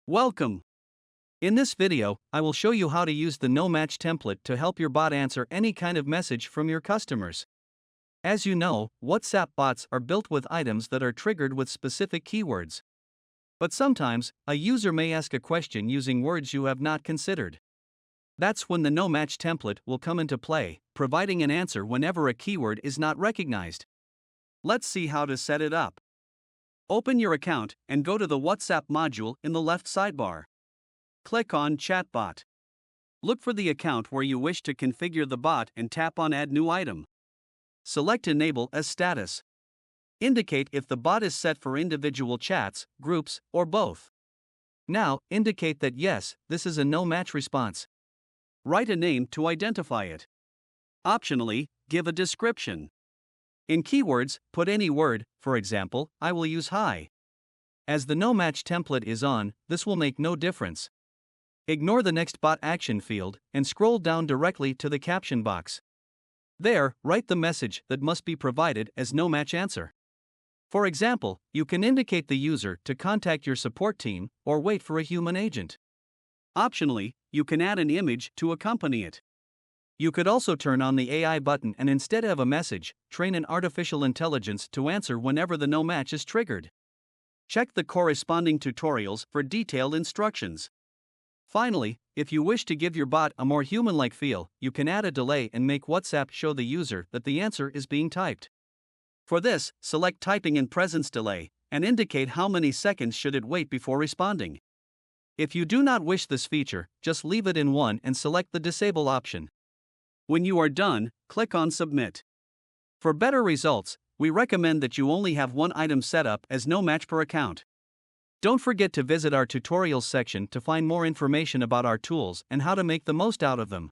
Welcome! In this video, I will show you how to use the No Match template to help your bot answer any kind of message from your customers. As you know, WhatsApp bots are built with items that are triggered with specific keywords. But sometimes, a user may ask a question using words you have not considered. That's when the No Match template will come into play, providing an answer whenever a keyword is not recognized. Let's see how to set it up. Open your account and go to the WhatsApp module in the left sidebar. Click on Chatbot. Look for the account where you wish to configure the bot and tap on Add New Item. Select Enable as status. Indicate if the bot is set for individual chats, groups, or both. Now, indicate that yes, this is a no-match response. Write a name to identify it. Optionally, give a description. In keywords, put any word, for example, I will use hi. As the no match template is on, this will make no difference. Ignore the next bot action field and scroll down directly to the caption box. There, write the message that must be provided as no match answer. For example, you can indicate the user to contact your support team or wait for a human agent. Optionally, you can add an image to accompany it. You could also turn on the AI button and instead of a message, train an artificial intelligence to answer whenever the no match is triggered. Check the corresponding tutorials for detailed instructions. Finally, if you wish to give your bot a more human-like feel, you can add a delay and make WhatsApp show the user that the answer is being typed. For this, select Typing in Presence Delay and indicate how many seconds should it wait before responding. If you do not wish this feature, just leave it in 1 and select the Disable option. When you are done, click on Submit. For better results, we recommend that you only have one item set up as no match per account. Don't forget to visit our tutorials section to find more information about our tools and how to make the most out of them.